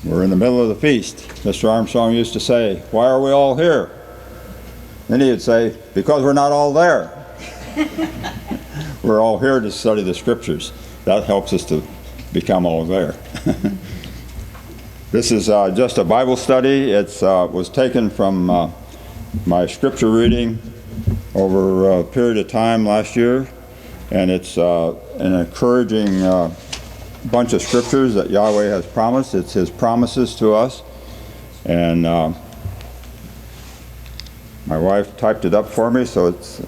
We're in the middle of the feast. Mr. Armstrong used to say, "Why are we all here?" Then he would say, "Because we're not all there." We're all here to study the scriptures. That helps us to become all there. This is just a Bible study. It was taken from my scripture reading over a period of time last year, and it's an encouraging bunch of scriptures that Yahweh has promised. It's His promises to us, and my wife typed it up for me, so it's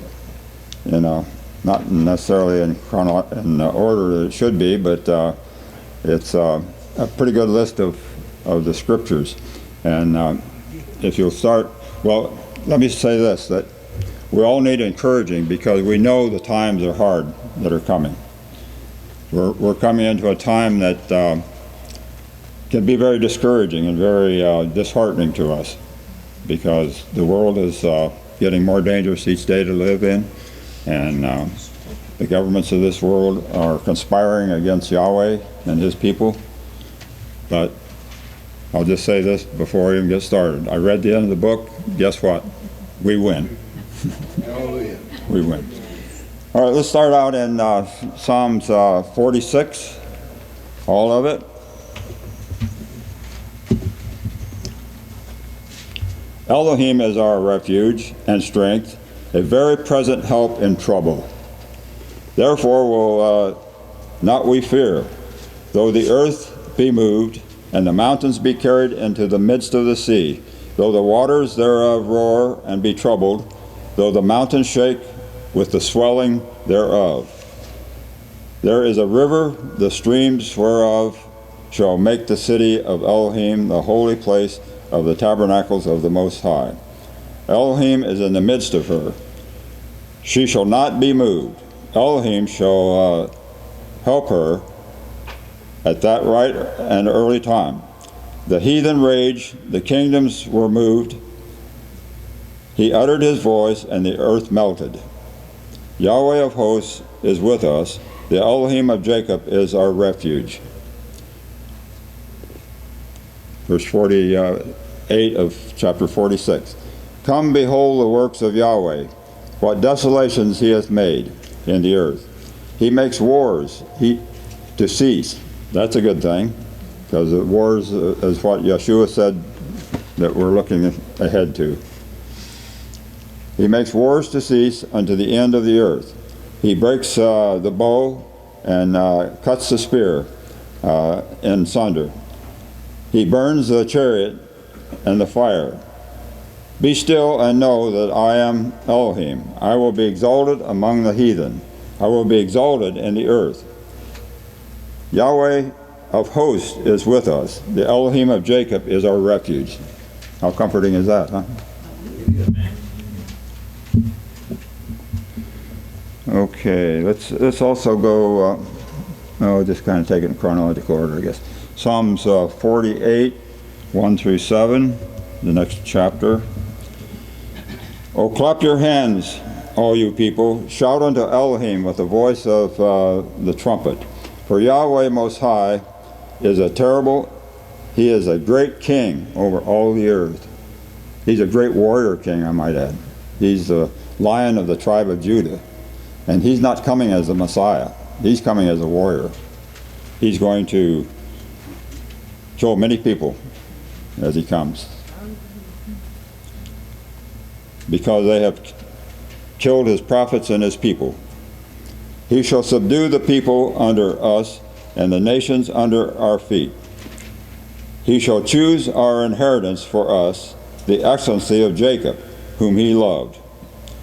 not necessarily in order that it should be, but it's a pretty good list of the scriptures. And if you'll start, well, let me say this, that we all need encouraging because we know the times are hard that are coming. We're coming into a time that can be very discouraging and very disheartening to us because the world is getting more dangerous each day to live in, and the governments of this world are conspiring against Yahweh and His people. But I'll just say this before I even get started. I read the end of the book. Guess what? We win. We win. All right, let's start out in Psalms 46, all of it. Elohim is our refuge and strength, a very present help in trouble. Therefore will not we fear, though the earth be moved, and the mountains be carried into the midst of the sea, though the waters thereof roar and be troubled, though the mountains shake with the swelling thereof. There is a river, the streams whereof shall make the city of Elohim the holy place of the tabernacles of the Most High. Elohim is in the midst of her. She shall not be moved. Elohim shall help her at that right and early time. The heathen raged, the kingdoms were moved. He uttered his voice, and the earth melted. Yahweh of hosts is with us. The Elohim of Jacob is our refuge. Verse 48 of chapter 46. Come, behold the works of Yahweh, what desolations He hath made in the earth. He makes wars to cease. That's a good thing, because wars is what Yeshua said that we're looking ahead to. He makes wars to cease unto the end of the earth. He breaks the bow and cuts the spear in sunder. He burns the chariot and the fire. Be still and know that I am Elohim. I will be exalted among the heathen. I will be exalted in the earth. Yahweh of hosts is with us. The Elohim of Jacob is our refuge. How comforting is that, huh? Okay, let's also go, just kind of take it in chronological order, I guess. Psalms 48, 1 through 7, the next chapter. Oh, clap your hands, all you people. Shout unto Elohim with the voice of the trumpet. For Yahweh Most High is He is a great king over all the earth. He's a great warrior king, I might add. He's the Lion of the tribe of Judah. And He's not coming as the Messiah. He's coming as a warrior. He's going to kill many people as He comes, because they have killed His prophets and His people. He shall subdue the people under us, and the nations under our feet. He shall choose our inheritance for us, the excellency of Jacob, whom He loved.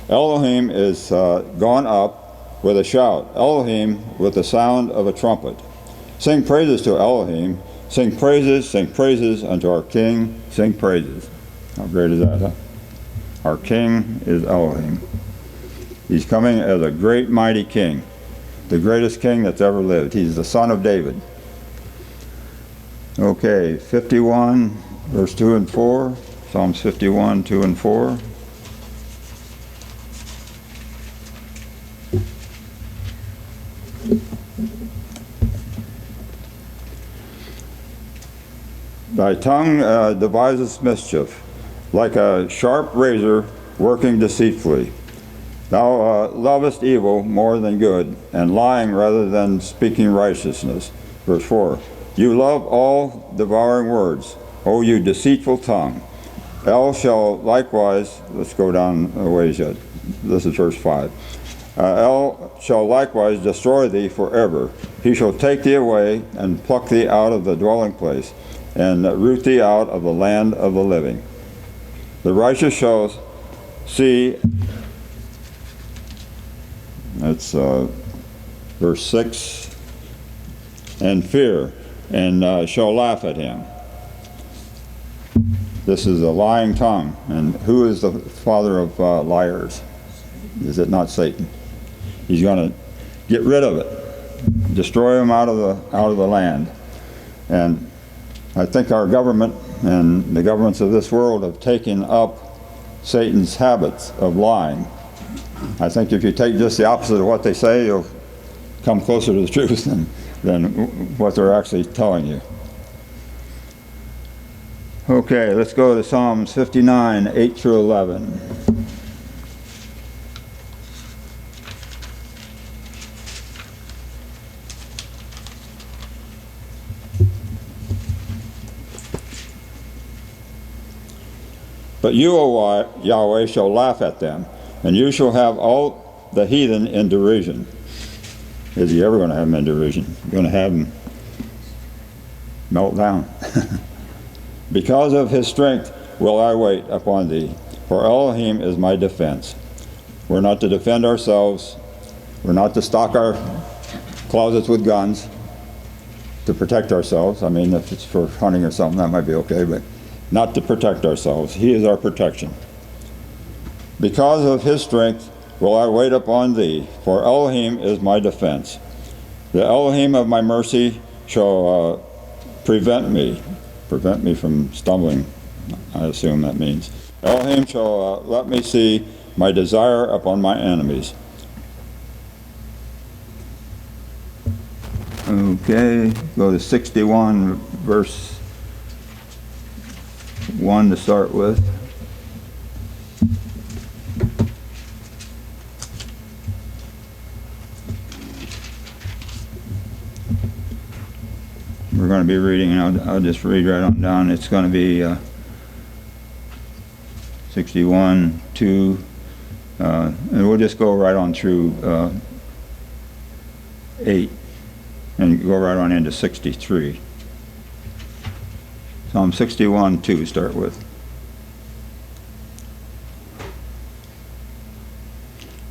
Elohim is gone up with a shout, Elohim with the sound of a trumpet. Sing praises to Elohim, sing praises unto our King, sing praises. How great is that, huh? Our King is Elohim. He's coming as a great mighty king, the greatest king that's ever lived. He's the son of David. Okay, 51, verse 2 and 4, Psalms 51, 2 and 4. Thy tongue devises mischief, like a sharp razor working deceitfully. Thou lovest evil more than good, and lying rather than speaking righteousness. Verse 4. You love all devouring words, O you deceitful tongue. El shall likewise, let's go down a ways yet. This is verse 5. El shall likewise destroy thee forever. He shall take thee away and pluck thee out of the dwelling place, and root thee out of the land of the living. The righteous shall see, that's verse 6, and fear, and shall laugh at him. This is a lying tongue. And who is the father of liars? Is it not Satan? He's going to get rid of it, destroy him out of the land. And I think our government and the governments of this world have taken up Satan's habits of lying. I think if you take just the opposite of what they say, you'll come closer to the truth than what they're actually telling you. Okay, let's go to Psalms 59, 8 through 11. But you, O Yahweh, shall laugh at them, and you shall have all the heathen in derision. Is he ever going to have them in derision? You're going to have them melt down. Because of his strength will I wait upon thee, for Elohim is my defense. We're not to defend ourselves. We're not to stock our closets with guns to protect ourselves. I mean, if it's for hunting or something, that might be okay, but not to protect ourselves. He is our protection. Because of his strength will I wait upon thee, for Elohim is my defense. The Elohim of my mercy shall prevent me from stumbling, I assume that means. Elohim shall let me see my desire upon my enemies. Okay, go to 61, verse 1 to start with. We're going to be reading, and I'll just read right on down. It's going to be 61, 2, and we'll just go right on through 8, and go right on into 63. Psalm 61, 2, start with.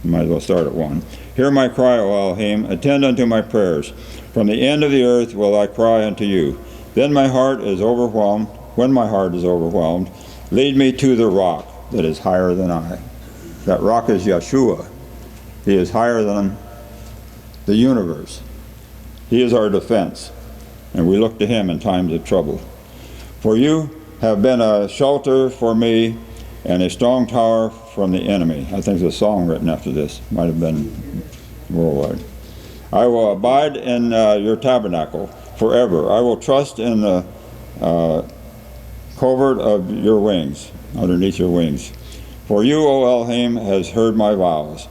You might as well start at 1. Hear my cry, O Elohim, attend unto my prayers. From the end of the earth will I cry unto you. Then my heart is overwhelmed. When my heart is overwhelmed, lead me to the rock that is higher than I. That rock is Yeshua. He is higher than the universe. He is our defense, and we look to him in times of trouble. For you have been a shelter for me and a strong tower from the enemy. I think there's a song written after this. Might have been worldwide. I will abide in your tabernacle forever. I will trust in the covert of your wings, underneath your wings. For you, O Elohim, has heard my vows.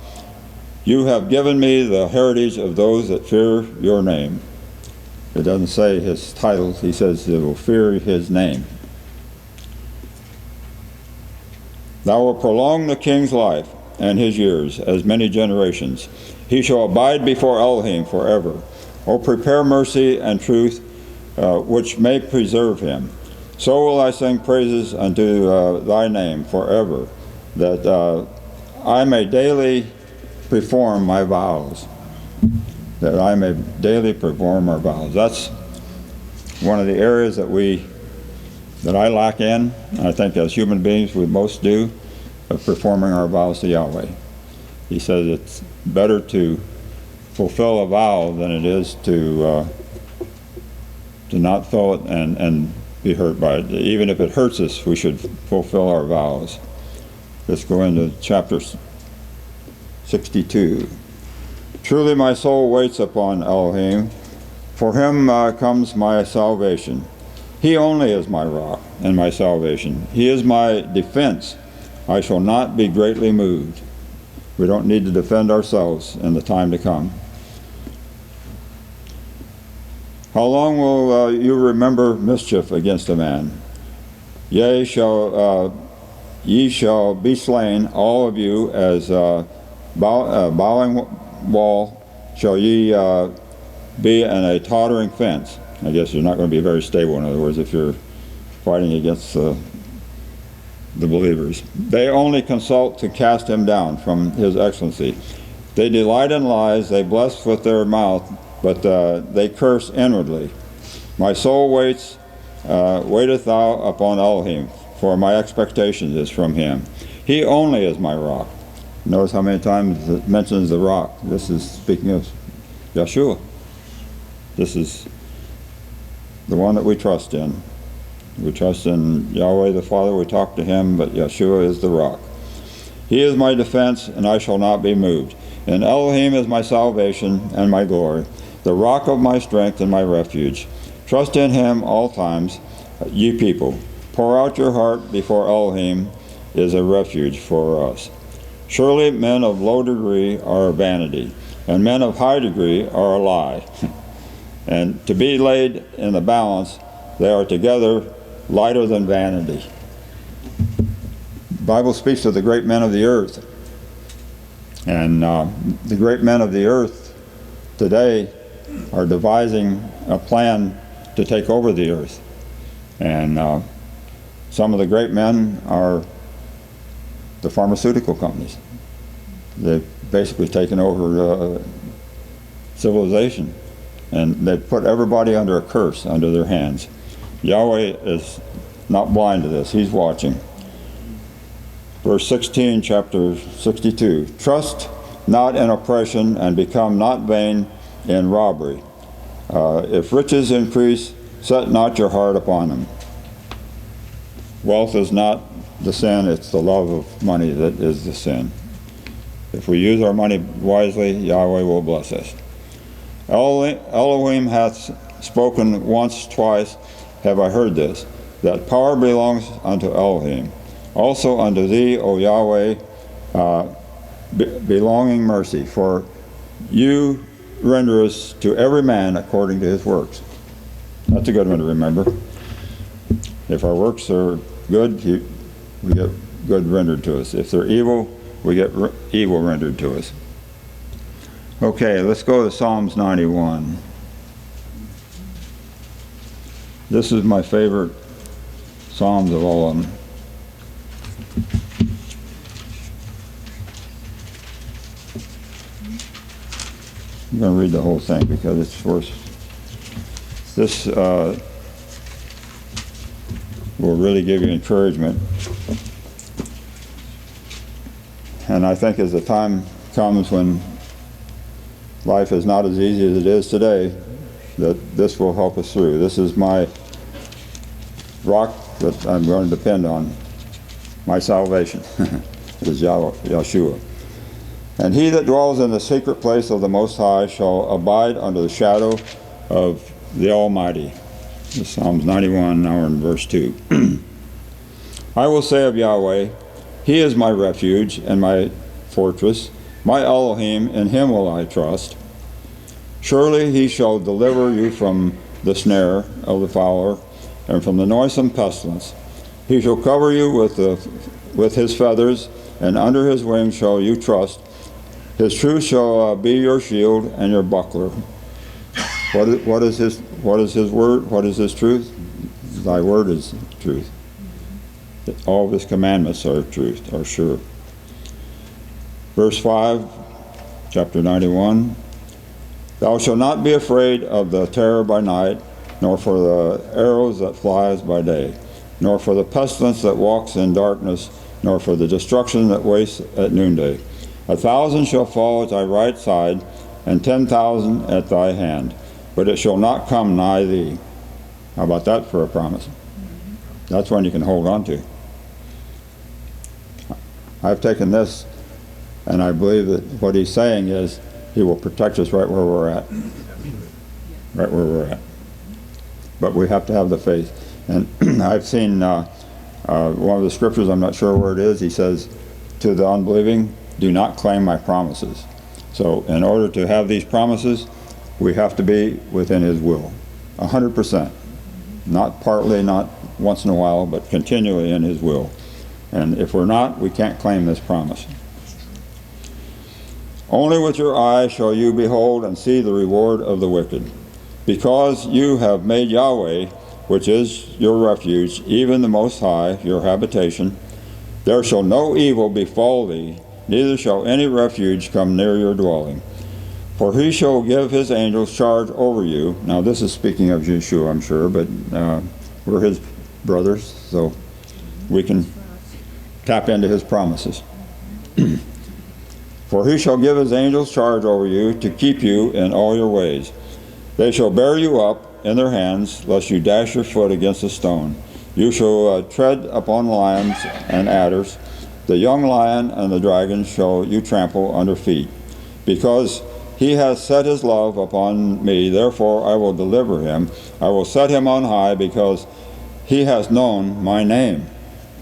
You have given me the heritage of those that fear your name. It doesn't say his titles. He says they will fear his name. Thou wilt prolong the king's life and his years as many generations. He shall abide before Elohim forever. O prepare mercy and truth, which may preserve him. So will I sing praises unto thy name forever, that I may daily perform my vows. That I may daily perform our vows. That's one of the areas that I lack in. I think as human beings we most do, of performing our vows to Yahweh. He says it's better to fulfill a vow than it is to not fill it and be hurt by it. Even if it hurts us, we should fulfill our vows. Let's go into chapter 62. Truly my soul waits upon Elohim. For him comes my salvation. He only is my rock and my salvation. He is my defense. I shall not be greatly moved. We don't need to defend ourselves in the time to come. How long will you remember mischief against a man? Yea, ye shall be slain, all of you, as bowing wall shall ye be, and a tottering fence. I guess you're not going to be very stable, in other words, if you're fighting against the believers. They only consult to cast him down from his excellency. They delight in lies, they bless with their mouth, but they curse inwardly. My soul waiteth thou upon Elohim, for my expectation is from him. He only is my rock. Notice how many times it mentions the rock. This is speaking of Yeshua. This is the one that we trust in. We trust in Yahweh the Father, we talk to him, but Yeshua is the rock. He is my defense, and I shall not be moved. And Elohim is my salvation and my glory, the rock of my strength and my refuge. Trust in him all times, ye people. Pour out your heart before Elohim is a refuge for us. Surely men of low degree are a vanity, and men of high degree are a lie. And to be laid in the balance, they are together lighter than vanity. The Bible speaks of the great men of the earth. And the great men of the earth today are devising a plan to take over the earth. And some of the great men are the pharmaceutical companies. They've basically taken over civilization. And they've put everybody under a curse under their hands. Yahweh is not blind to this. He's watching. Verse 16, chapter 62. Trust not in oppression, and become not vain in robbery. If riches increase, set not your heart upon them. Wealth is not the sin, it's the love of money that is the sin. If we use our money wisely, Yahweh will bless us. Elohim hath spoken once, twice have I heard this, that power belongs unto Elohim. Also unto thee, O Yahweh, belonging mercy, for you renderest to every man according to his works. That's a good one to remember. If our works are good, we get good rendered to us. If they're evil, we get evil rendered to us. Okay, let's go to Psalms 91. This is my favorite Psalms of all of them. I'm going to read the whole thing because it's worth. This will really give you encouragement. And I think as the time comes when life is not as easy as it is today, that this will help us through. This is my rock that I'm going to depend on. My salvation is Yeshua. And he that dwells in the secret place of the Most High shall abide under the shadow of the Almighty. This is Psalms 91, now in verse 2. I will say of Yahweh, he is my refuge and my fortress, my Elohim, in him will I trust. Surely he shall deliver you from the snare of the fowler, and from the noisome pestilence. He shall cover you with his feathers, and under his wings shall you trust. His truth shall be your shield and your buckler. What is his word? What is his truth? Thy word is truth. All of his commandments are truth, are sure. Verse 5, chapter 91. Thou shalt not be afraid of the terror by night, nor for the arrows that flies by day, nor for the pestilence that walks in darkness, nor for the destruction that wastes at noonday. 1,000 shall fall at thy right side, and 10,000 at thy hand, but it shall not come nigh thee. How about that for a promise? That's one you can hold on to. I've taken this, and I believe that what he's saying is he will protect us right where we're at. Right where we're at. But we have to have the faith. And I've seen one of the scriptures, I'm not sure where it is, he says, to the unbelieving, do not claim my promises. So in order to have these promises, we have to be within his will, 100%. Not partly, not once in a while, but continually in his will. And if we're not, we can't claim this promise. Only with your eyes shall you behold and see the reward of the wicked. Because you have made Yahweh, which is your refuge, even the Most High, your habitation, there shall no evil befall thee, neither shall any refuge come near your dwelling. For he shall give his angels charge over you. Now this is speaking of Yeshua, I'm sure, but we're his brothers, so we can tap into his promises. For he shall give his angels charge over you to keep you in all your ways. They shall bear you up in their hands, lest you dash your foot against a stone. You shall tread upon lions and adders. The young lion and the dragon shall you trample under feet. Because he has set his love upon me, therefore I will deliver him. I will set him on high, because he has known my name.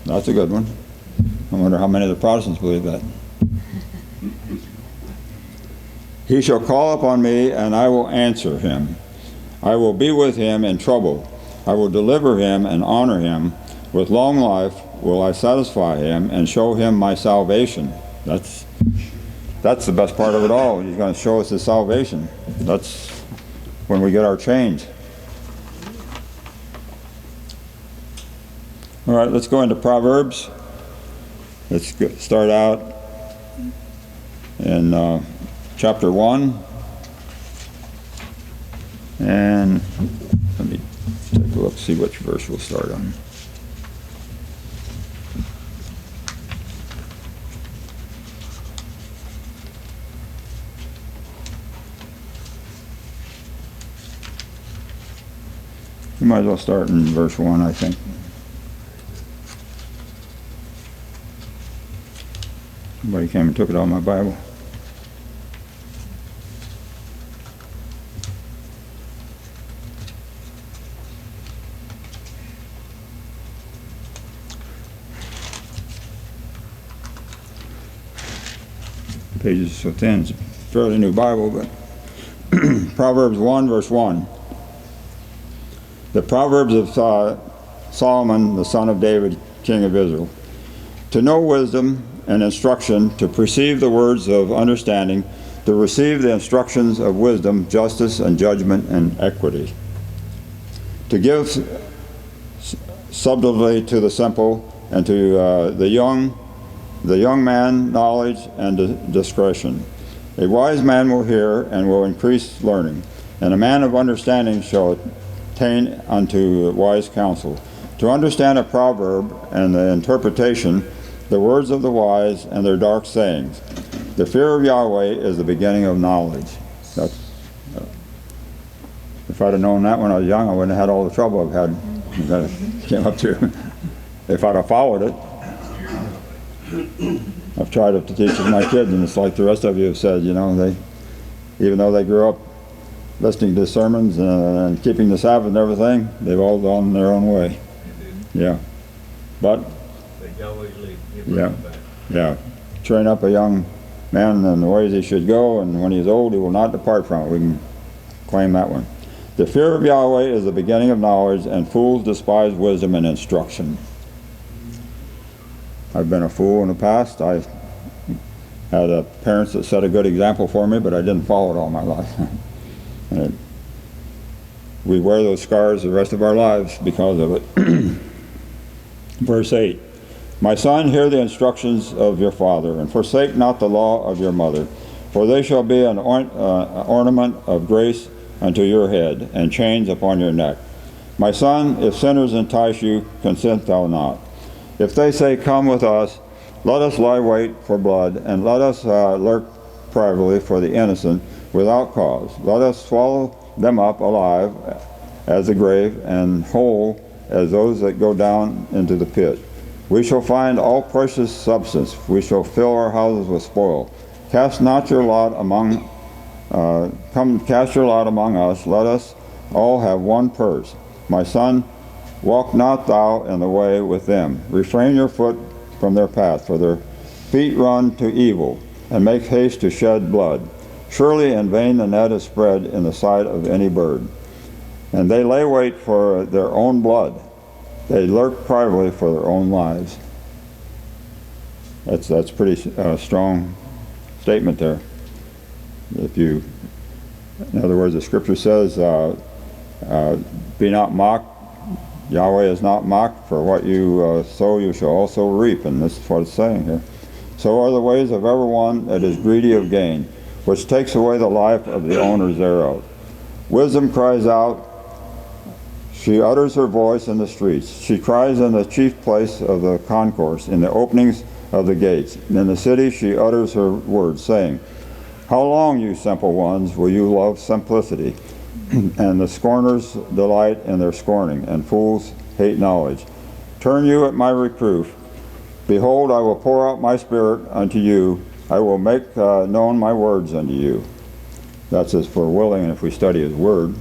That's a good one. I wonder how many of the Protestants believe that. He shall call upon me, and I will answer him. I will be with him in trouble. I will deliver him and honor him. With long life will I satisfy him and show him my salvation. That's the best part of it all. He's going to show us his salvation. That's when we get our change. All right, let's go into Proverbs. Let's start out in chapter 1. And let me take a look, see which verse we'll start on. We might as well start in verse 1, I think. Somebody came and took it out of my Bible. Pages so thin, it's a fairly new Bible, but Proverbs 1, verse 1. The Proverbs of Solomon, the son of David, king of Israel. To know wisdom and instruction, to perceive the words of understanding, to receive the instructions of wisdom, justice and judgment and equity. To give subtlety to the simple, and to the young man knowledge and discretion. A wise man will hear and will increase learning, and a man of understanding shall attain unto wise counsel. To understand a proverb and the interpretation, the words of the wise and their dark sayings. The fear of Yahweh is the beginning of knowledge. If I'd have known that when I was young, I wouldn't have had all the trouble I've had that I came up to. If I'd have followed it. I've tried to teach it to my kids, and it's like the rest of you have said, you know, even though they grew up listening to sermons and keeping the Sabbath and everything, they've all gone their own way. Yeah. But yeah. Train up a young man in the ways he should go, and when he's old, he will not depart from it. We can claim that one. The fear of Yahweh is the beginning of knowledge, and fools despise wisdom and instruction. I've been a fool in the past. I had parents that set a good example for me, but I didn't follow it all my life. And we wear those scars the rest of our lives because of it. Verse 8. My son, hear the instructions of your father, and forsake not the law of your mother, for they shall be an ornament of grace unto your head, and chains upon your neck. My son, if sinners entice you, consent thou not. If they say, come with us, let us lie wait for blood, and let us lurk privately for the innocent without cause. Let us swallow them up alive as the grave, and whole as those that go down into the pit. We shall find all precious substance. We shall fill our houses with spoil. Cast not your lot among, come cast your lot among us. Let us all have one purse. My son, Walk not thou in the way with them. Refrain your foot from their path, for their feet run to evil, and make haste to shed blood. Surely in vain the net is spread in the sight of any bird. And they lay wait for their own blood. They lurk privately for their own lives. That's pretty strong statement there. In other words, the scripture says, be not mocked. Yahweh is not mocked, for what you sow you shall also reap. And this is what it's saying here. So are the ways of everyone that is greedy of gain, which takes away the life of the owners thereof. Wisdom cries out, she utters her voice in the streets. She cries in the chief place of the concourse, in the openings of the gates. In the city she utters her words, saying, how long, you simple ones, will you love simplicity? And the scorners delight in their scorning, and fools hate knowledge. Turn you at my reproof. Behold, I will pour out my spirit unto you. I will make known my words unto you. That's if we're willing, and if we study his word,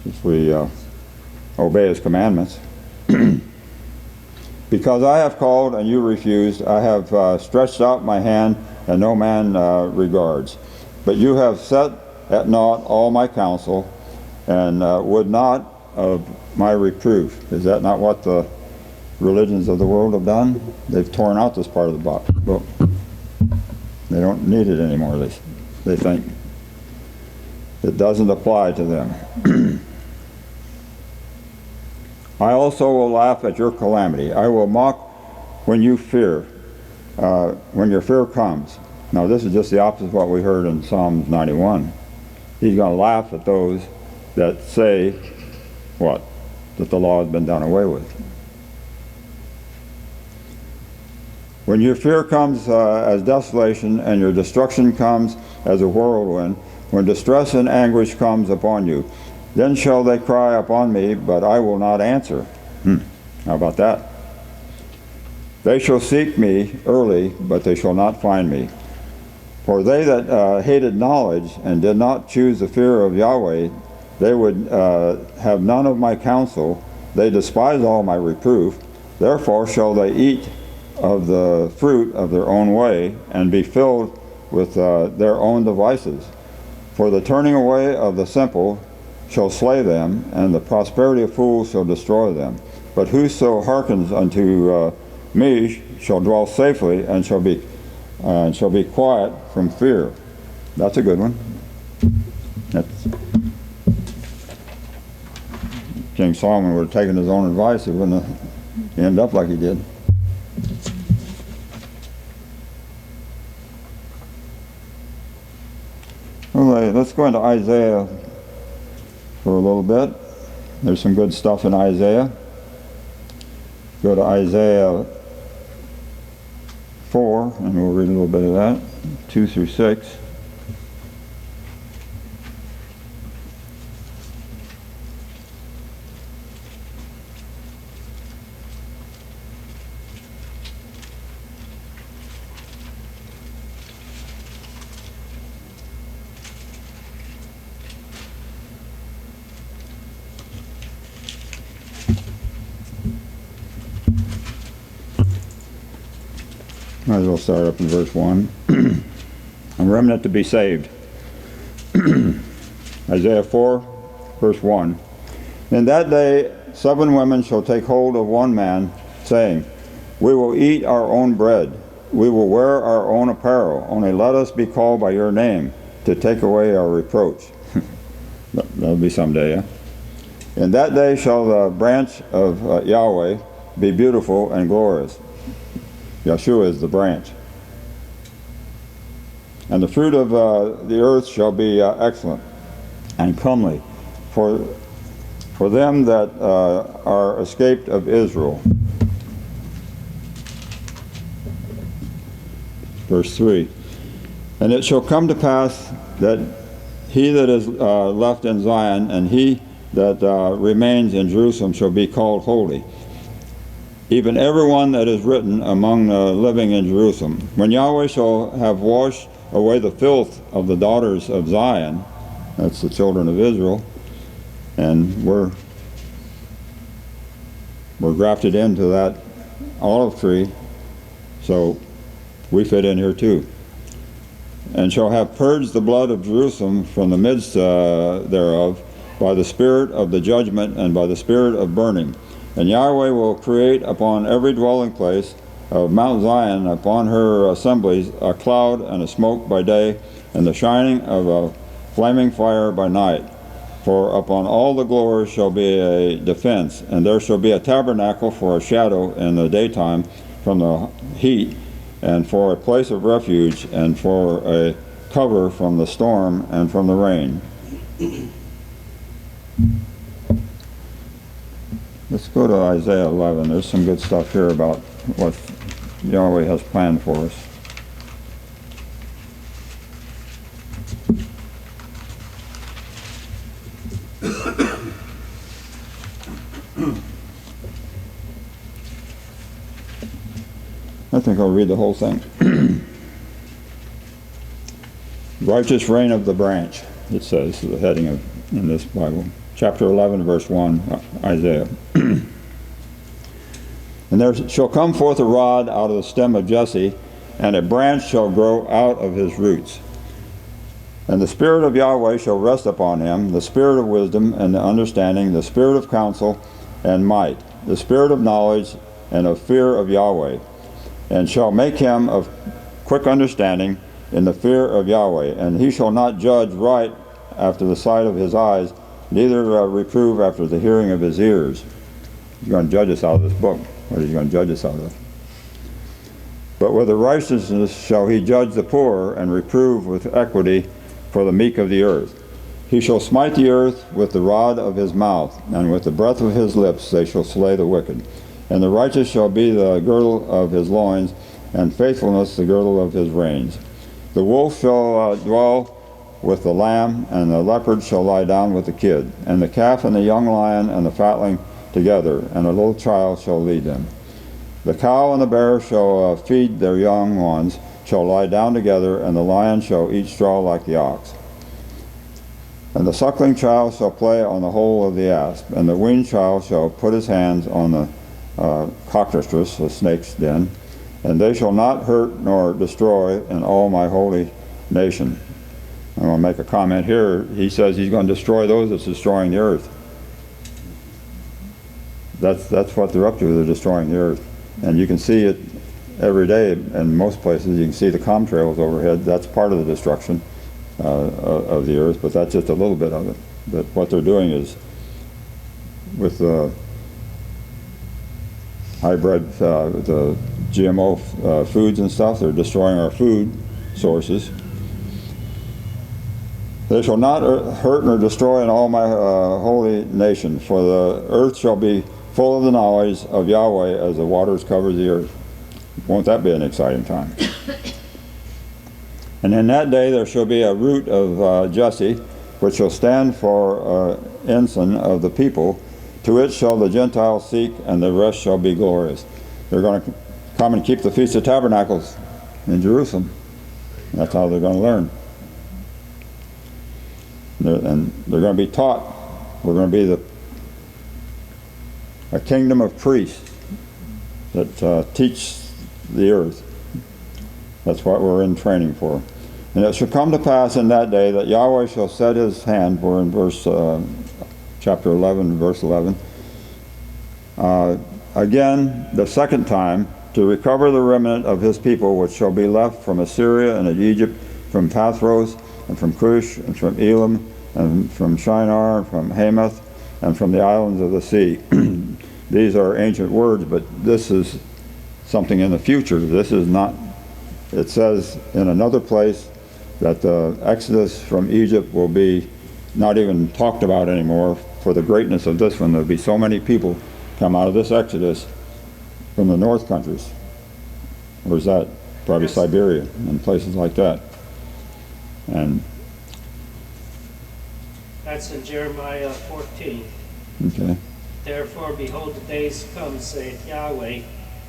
if we obey his commandments. Because I have called and you refused, I have stretched out my hand and no man regards. But you have set at naught all my counsel, and would not of my reproof. Is that not what the religions of the world have done? They've torn out this part of the book. They don't need it anymore, they think. It doesn't apply to them. I also will laugh at your calamity. I will mock when you fear, when your fear comes. Now this is just the opposite of what we heard in Psalms 91. He's going to laugh at those that say, what? That the law has been done away with. When your fear comes as desolation, and your destruction comes as a whirlwind, when distress and anguish comes upon you, then shall they cry upon me, but I will not answer. How about that? They shall seek me early, but they shall not find me. For they that hated knowledge and did not choose the fear of Yahweh, they would have none of my counsel. They despise all my reproof. Therefore shall they eat of the fruit of their own way, and be filled with their own devices. For the turning away of the simple shall slay them, and the prosperity of fools shall destroy them. But whoso hearkens unto me shall dwell safely, and shall be quiet from fear. That's a good one. King Solomon would have taken his own advice, he wouldn't have ended up like he did. Okay, let's go into Isaiah for a little bit. There's some good stuff in Isaiah. Go to Isaiah 4, and we'll read a little bit of that, 2 through 6. Might as well start up in verse 1. A remnant to be saved. Isaiah 4, verse 1. In that day 7 women shall take hold of one man, saying, we will eat our own bread, we will wear our own apparel, only let us be called by your name, to take away our reproach. That'll be someday, yeah? In that day shall the branch of Yahweh be beautiful and glorious. Yeshua is the branch. And the fruit of the earth shall be excellent and comely for them that are escaped of Israel. Verse 3. And it shall come to pass that he that is left in Zion and he that remains in Jerusalem shall be called holy, even everyone that is written among the living in Jerusalem. When Yahweh shall have washed away the filth of the daughters of Zion, that's the children of Israel, and we're We're grafted into that olive tree, so we fit in here too. And shall have purged the blood of Jerusalem from the midst thereof by the spirit of the judgment and by the spirit of burning. And Yahweh will create upon every dwelling place of Mount Zion, upon her assemblies, a cloud and a smoke by day, and the shining of a flaming fire by night. For upon all the glories shall be a defense, and there shall be a tabernacle for a shadow in the daytime from the heat, and for a place of refuge, and for a cover from the storm and from the rain. Let's go to Isaiah 11. There's some good stuff here about what Yahweh has planned for us. I think I'll read the whole thing. Righteous reign of the branch, it says, the heading in this Bible. Chapter 11, verse 1, Isaiah. And there shall come forth a rod out of the stem of Jesse, and a branch shall grow out of his roots. And the Spirit of Yahweh shall rest upon him, the Spirit of wisdom and the understanding, the Spirit of counsel and might, the Spirit of knowledge and of fear of Yahweh, and shall make him of quick understanding in the fear of Yahweh. And he shall not judge right after the sight of his eyes, neither reprove after the hearing of his ears. He's going to judge us out of this book. What is he going to judge us out of? But with the righteousness shall he judge the poor, and reprove with equity for the meek of the earth. He shall smite the earth with the rod of his mouth, and with the breath of his lips they shall slay the wicked. And the righteous shall be the girdle of his loins, and faithfulness the girdle of his reins. The wolf shall dwell with the lamb, and the leopard shall lie down with the kid, and the calf and the young lion and the fatling together, and a little child shall lead them. The cow and the bear shall feed their young ones, shall lie down together, and the lion shall eat straw like the ox. And the suckling child shall play on the hole of the asp, and the weaned child shall put his hands on the cockatrice, the snake's den, and they shall not hurt nor destroy in all my holy nation. I'm going to make a comment here. He says he's going to destroy those that's destroying the earth. That's what they're up to. They're destroying the earth. And you can see it every day in most places. You can see the contrails overhead. That's part of the destruction of the earth, but that's just a little bit of it. But what they're doing is with the hybrid, the GMO foods and stuff, they're destroying our food sources. They shall not hurt nor destroy in all my holy nation, for the earth shall be full of the knowledge of Yahweh as the waters cover the earth. Won't that be an exciting time? And in that day there shall be a root of Jesse, which shall stand for ensign of the people. To it shall the Gentiles seek, and the rest shall be glorious. They're going to come and keep the Feast of Tabernacles in Jerusalem. That's how they're going to learn. And they're going to be taught. We're going to be a kingdom of priests that teach the earth. That's what we're in training for. And it shall come to pass in that day that Yahweh shall set his hand, we're in verse chapter 11, verse 11, again the second time, to recover the remnant of his people which shall be left from Assyria and of Egypt, from Pathros, and from Cush, and from Elam, and from Shinar, and from Hamath, and from the islands of the sea. These are ancient words, but this is something in the future. This is not, it says in another place that the exodus from Egypt will be not even talked about anymore for the greatness of this one. There'll be so many people come out of this exodus from the north countries. Where's that? Probably Siberia and places like that. And that's in Jeremiah 14. Okay. Therefore, behold, the days come, saith Yahweh,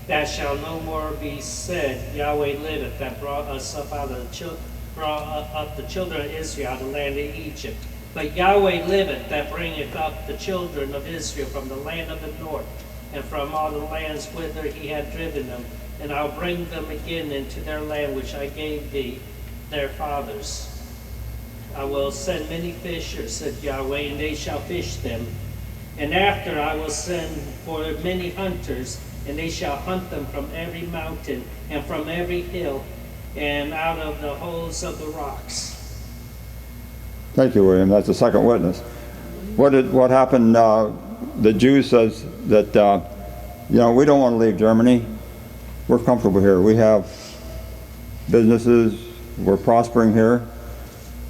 that shall no more be said, Yahweh liveth, that brought us up out of the children of Israel out of the land of Egypt. But Yahweh liveth, that bringeth up the children of Israel from the land of the north, and from all the lands whither he had driven them, and I'll bring them again into their land which I gave thee, their fathers. I will send many fishers, said Yahweh, and they shall fish them. And after I will send for many hunters, and they shall hunt them from every mountain and from every hill and out of the holes of the rocks. Thank you, William. That's the second witness. What happened? The Jew says that we don't want to leave Germany. We're comfortable here. We have businesses. We're prospering here.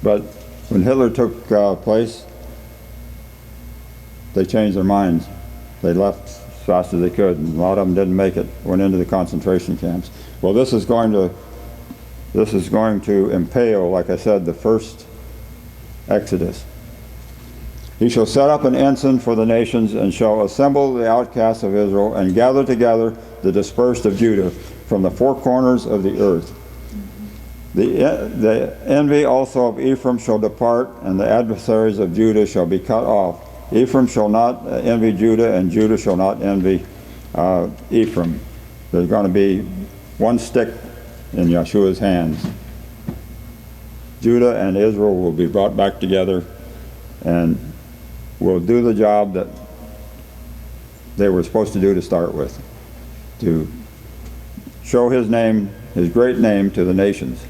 But when Hitler took place, they changed their minds. They left as fast as they could, and a lot of them didn't make it. Went into the concentration camps. Well, this is going to impale, like I said, the first Exodus. He shall set up an ensign for the nations, and shall assemble the outcasts of Israel, and gather together the dispersed of Judah from the four corners of the earth. The envy also of Ephraim shall depart, and the adversaries of Judah shall be cut off. Ephraim shall not envy Judah, and Judah shall not envy Ephraim. There's going to be one stick in Yeshua's hands. Judah and Israel will be brought back together, and will do the job that they were supposed to do to start with, to show his name, his great name, to the nations.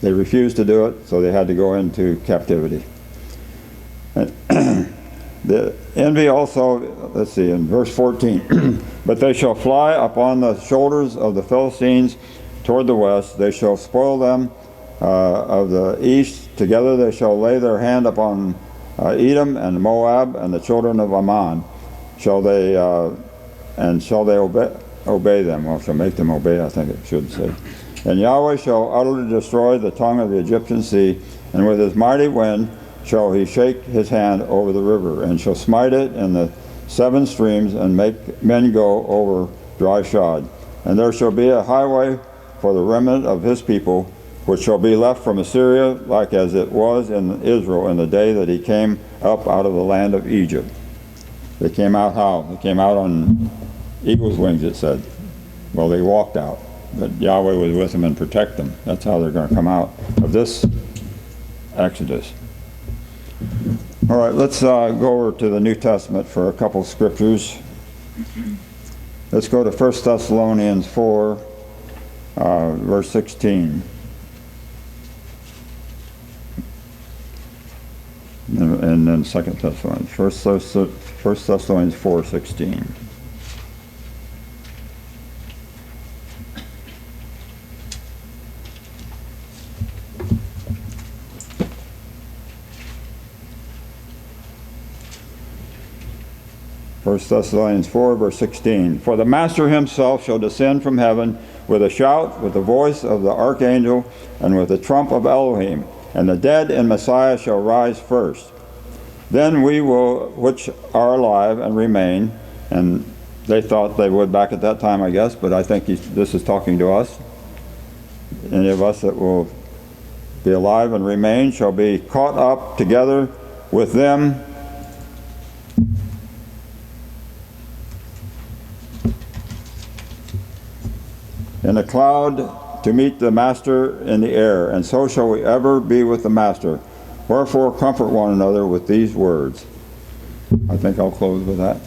They refused to do it, so they had to go into captivity. The envy also, let's see, in verse 14, but they shall fly upon the shoulders of the Philistines toward the west. They shall spoil them of the east. Together they shall lay their hand upon Edom and Moab and the children of Ammon. Shall they obey them? Well, shall make them obey, I think it should say. And Yahweh shall utterly destroy the tongue of the Egyptian sea, and with his mighty wind shall he shake his hand over the river, and shall smite it in the seven streams, and make men go over dry shod. And there shall be a highway for the remnant of his people, which shall be left from Assyria, like as it was in Israel in the day that he came up out of the land of Egypt. They came out how? They came out on eagle's wings, it said. Well, they walked out, but Yahweh was with them and protect them. That's how they're going to come out of this Exodus. All right, let's go over to the New Testament for a couple scriptures. Let's go to 1 Thessalonians 4, verse 16. And then 2 Thessalonians. 1 Thessalonians 4:16. First Thessalonians 4, verse 16. For the Master himself shall descend from heaven with a shout, with the voice of the archangel, and with the trump of Elohim, and the dead in Messiah shall rise first. Then we will, which are alive and remain, and they thought they would back at that time, I guess, but I think this is talking to us. Any of us that will be alive and remain shall be caught up together with them in a cloud to meet the Master in the air, and so shall we ever be with the Master. Wherefore comfort one another with these words. I think I'll close with that.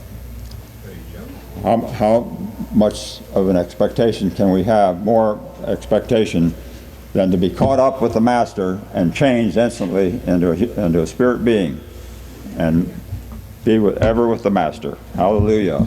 How much of an expectation can we have, more expectation than to be caught up with the Master and changed instantly into a spirit being and be ever with the Master. Hallelujah.